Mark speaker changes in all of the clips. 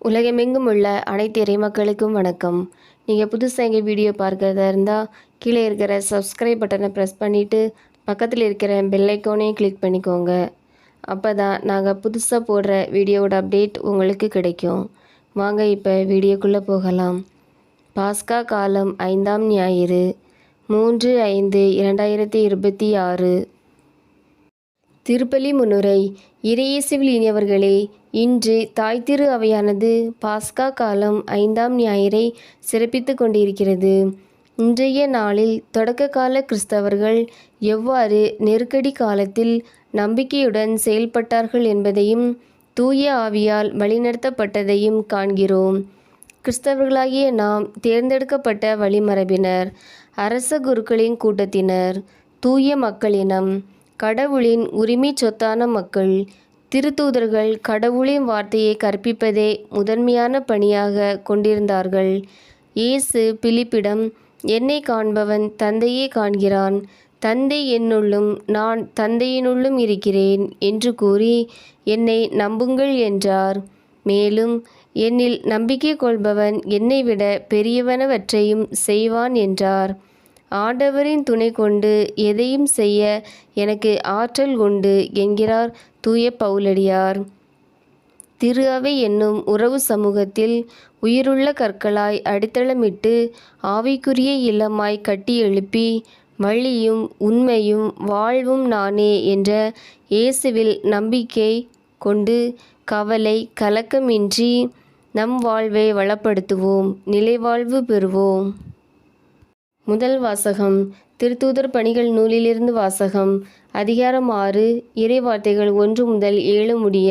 Speaker 1: உலகமெங்கும் உள்ள அனைத்து இறைமக்களுக்கும் வணக்கம். நீங்கள் புதுசாக எங்கள் வீடியோ பார்க்கறதா இருந்தால் கீழே இருக்கிற சப்ஸ்கிரைப் பட்டனை ப்ரெஸ் பண்ணிவிட்டு பக்கத்தில் இருக்கிற பெல் ஐக்கானையும் கிளிக் பண்ணிக்கோங்க. அப்போ தான் நாங்கள் புதுசாக போடுற வீடியோவோட அப்டேட் உங்களுக்கு கிடைக்கும். வாங்க இப்போ வீடியோக்குள்ளே போகலாம். பாஸ்கா காலம் 5ஆம் ஞாயிறு 3/5/2026. திருப்பலி முன்னுரை. இறையேசுவில் இனியவர்களே, இன்று தாய் திரு அவையானது பாஸ்கா காலம் 5ஆம் ஞாயிறை சிறப்பித்து கொண்டிருக்கிறது. இன்றைய நாளில் தொடக்க கால கிறிஸ்தவர்கள் எவ்வாறு நெருக்கடி காலத்தில் நம்பிக்கையுடன் செயல்பட்டார்கள் என்பதையும் தூய ஆவியால் வழிநடத்தப்பட்டதையும் காண்கிறோம். கிறிஸ்தவர்களாகிய நாம் தேர்ந்தெடுக்கப்பட்ட வழிமரபினர், அரச குருக்களின் கூட்டத்தினர், தூய மக்களினம், கடவுளின் உரிமை சொத்தான மக்கள். திருத்தூதர்கள் கடவுளின் வார்த்தையை கற்பிப்பதே முதன்மையான பணியாக கொண்டிருந்தார்கள். இயேசு பிலிப்பிடம், என்னை காண்பவன் தந்தையை காண்கிறான், தந்தை என்னுள்ளும் நான் தந்தையினுள்ளும் இருக்கிறேன் என்று கூறி என்னை நம்புங்கள் என்றார். மேலும், என்னில் நம்பிக்கை கொள்பவன் என்னை விட பெரியவனவற்றையும் செய்வான் என்றார். ஆண்டவரின் துணை கொண்டு எதையும் செய்ய எனக்கு ஆற்றல் உண்டு என்கிறார் தூய பவுலடியார். திரு அவை என்னும் உறவு சமூகத்தில் உயிருள்ள கற்களாய் அடித்தளமிட்டு ஆவிக்குரிய இல்லமாய் கட்டி எழுப்பி வழியும் உண்மையும் வாழ்வும் நானே என்ற இயேசுவில் நம்பிக்கை கொண்டு கவலை கலக்கமின்றி நம் வாழ்வை வளப்படுத்துவோம், நிலைவாழ்வு பெறுவோம். முதல் வாசகம். திருத்தூதர் பணிகள் நூலிலிருந்து வாசகம். அதிகாரம் 6, இறைவார்த்தைகள் 1 முதல் 7 முடிய.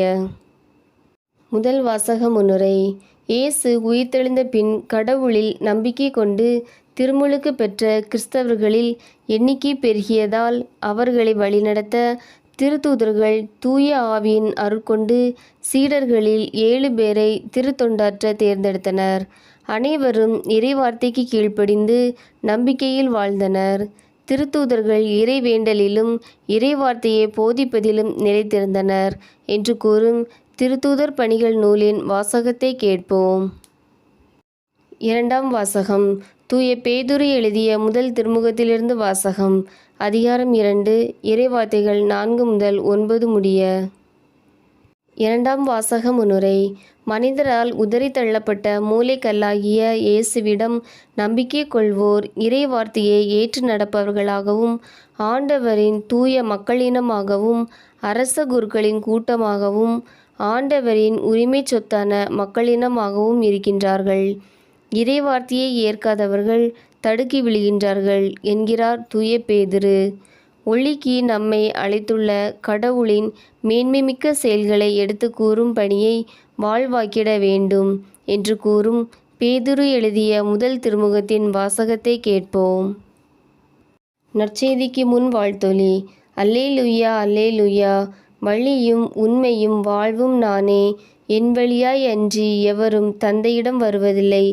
Speaker 1: முதல் வாசக முன்னுரை. இயேசு உயிர்த்தெழுந்த பின் கடவுளில் நம்பிக்கை கொண்டு திருமுழுக்கு பெற்ற கிறிஸ்தவர்களில் எண்ணிக்கை பெருகியதால் அவர்களை வழிநடத்த திருத்தூதர்கள் தூய ஆவியின் அருட்கொண்டு சீடர்களில் 7 பேரை திருத்தொண்டாற்ற தேர்ந்தெடுத்தனர். அனைவரும் இறைவார்த்தைக்கு கீழ்ப்படிந்து நம்பிக்கையில் வாழ்ந்தனர். திருத்தூதர்கள் இறை வேண்டலிலும் இறைவார்த்தையை போதிப்பதிலும் நிலைத்திருந்தனர் என்று கூறும் திருத்தூதர் பணிகள் நூலின் வாசகத்தை கேட்போம். இரண்டாம் வாசகம். தூய பேதுரு எழுதிய முதல் திருமுகத்திலிருந்து வாசகம். அதிகாரம் 2, இறைவார்த்தைகள் 4 முதல் 9 முடிய. இரண்டாம் வாசக முன்னுரை. மனிதரால் உதறி தள்ளப்பட்ட மூலைக்கல்லாகிய இயேசுவிடம் நம்பிக்கை கொள்வோர் இறை வார்த்தையை ஏற்று நடப்பவர்களாகவும் ஆண்டவரின் தூய மக்களினமாகவும் அரச குருக்களின் கூட்டமாகவும் ஆண்டவரின் உரிமை சொத்தான மக்களினமாகவும் இருக்கின்றார்கள். இறை வார்த்தையை ஏற்காதவர்கள் தடுக்கி விழுகின்றார்கள் என்கிறார் தூய பேதுரு. ஒளிக்கு நம்மை அழைத்துள்ள கடவுளின் மேன்மைமிக்க செயல்களை எடுத்து கூறும் பணியை வாழ்வாக்கிட வேண்டும் என்று கூறும் பேதுரு எழுதிய முதல் திருமுகத்தின் வாசகத்தை கேட்போம். நற்செய்திக்கு முன் வாழ்த்தொலி. அல்லேலூயா அல்லேலூயா. வழியும் உண்மையும் வாழ்வும் நானே, என் வழியாய் அன்றி எவரும் தந்தையிடம் வருவதில்லை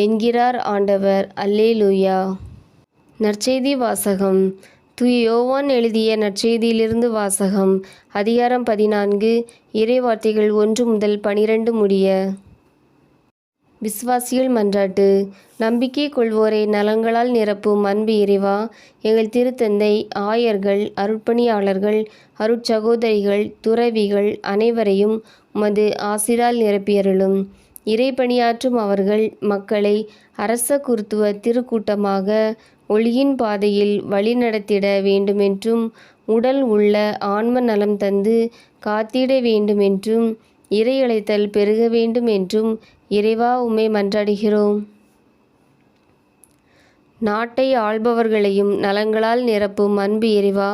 Speaker 1: என்கிறார் ஆண்டவர். அல்லேலூயா. நற்செய்தி வாசகம். தூய யோவான் எழுதிய நற்செய்தியிலிருந்து வாசகம். அதிகாரம் 14, இறைவார்த்தைகள் 1 முதல் 12 முடிய. விசுவாசிகள் மன்றாட்டு. நம்பிக்கை கொள்வோரை நலன்களால் நிரப்பும் அன்பு இறைவா, எங்கள் திருத்தந்தை, ஆயர்கள், அருட்பணியாளர்கள், அருட்சகோதரிகள், துறவிகள் அனைவரையும் உமது ஆசிரால் நிரப்பியருளும். இறைப்பணியாற்றும் அவர்கள் மக்களை அரச குருத்துவ திருக்கூட்டமாக ஒளியின் பாதையில் வழிநடத்திட வேண்டுமென்றும் உடல் உள்ள ஆன்ம நலம் தந்து காத்திட வேண்டுமென்றும் இறையழைத்தல் பெருக வேண்டும் என்றும் இறைவா உம்மை மன்றாடுகிறோம். நாட்டை ஆள்பவர்களையும் நலன்களால் நிரப்பும் அன்பு இறைவா,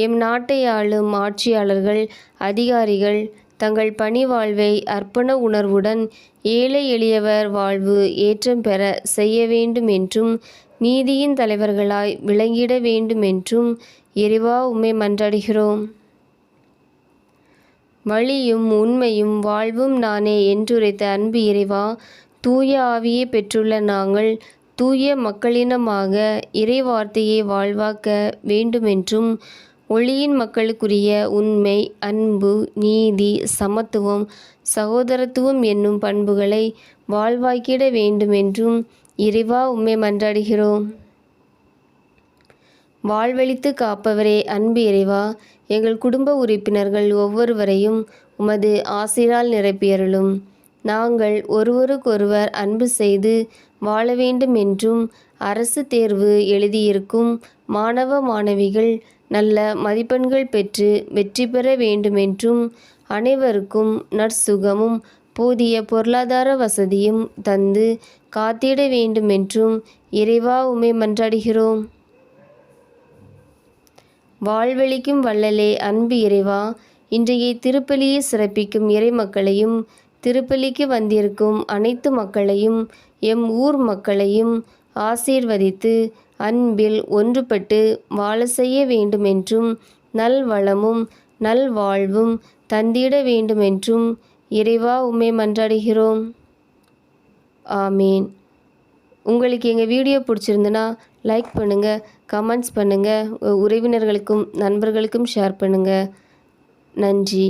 Speaker 1: எம் நாட்டை ஆளும் ஆட்சியாளர்கள், அதிகாரிகள் தங்கள் பணி வாழ்வை அர்ப்பண உணர்வுடன் ஏழை எளியவர் வாழ்வு ஏற்றம் பெற செய்ய வேண்டும் என்றும் நீதியின் தலைவர்களாய் விளங்கிட வேண்டுமென்றும் இறைவா உம்மை மன்றாடுகிறோம். வழியும் உண்மையும் வாழ்வும் நானே என்றுரைத்த அன்பு இறைவா, தூய ஆவியை பெற்றுள்ள நாங்கள் தூய மக்களினமாக இறை வார்த்தையை வாழ்வாக்க வேண்டுமென்றும் ஒளியின் மக்களுக்குரிய உண்மை, அன்பு, நீதி, சமத்துவம், சகோதரத்துவம் என்னும் பண்புகளை வாழ்வாக்கிட வேண்டுமென்றும் இறைவா உம்மை மன்றாடுகிறோம். வாழ்வழித்து காப்பவரே, அன்பு இறைவா, எங்கள் குடும்ப உறுப்பினர்கள் ஒவ்வொருவரையும் உமது ஆசிரால் நிரப்பியருளும். நாங்கள் ஒருவருக்கொருவர் அன்பு செய்து வாழ வேண்டும் என்றும் அரசு தேர்வு எழுதியிருக்கும் மாணவ மாணவிகள் நல்ல மதிப்பெண்கள் பெற்று வெற்றி பெற வேண்டுமென்றும் அனைவருக்கும் நற்சுகமும் போதிய பொருளாதார வசதியும் தந்து காத்திட வேண்டுமென்றும் இறைவா உம்மை மன்றாடுகிறோம். வாழ்வளிக்கும் வள்ளலே, அன்பு இறைவா, இன்றைய திருப்பலியை சிறப்பிக்கும் இறை மக்களையும் திருப்பலிக்கு வந்திருக்கும் அனைத்து மக்களையும் எம் ஊர் மக்களையும் ஆசீர்வதித்து அன்பில் ஒன்றுபட்டு வாழ செய்ய வேண்டுமென்றும் நல்வளமும் நல்வாழ்வும் தந்திட வேண்டுமென்றும் இறைவா உம்மை மன்றாடுகிறோம். ஆமீன். உங்களுக்கு எங்கள் வீடியோ பிடிச்சிருந்துன்னா லைக் பண்ணுங்கள், கமெண்ட்ஸ் பண்ணுங்கள், உறவினர்களுக்கும் நண்பர்களுக்கும் ஷேர் பண்ணுங்கள். நன்றி.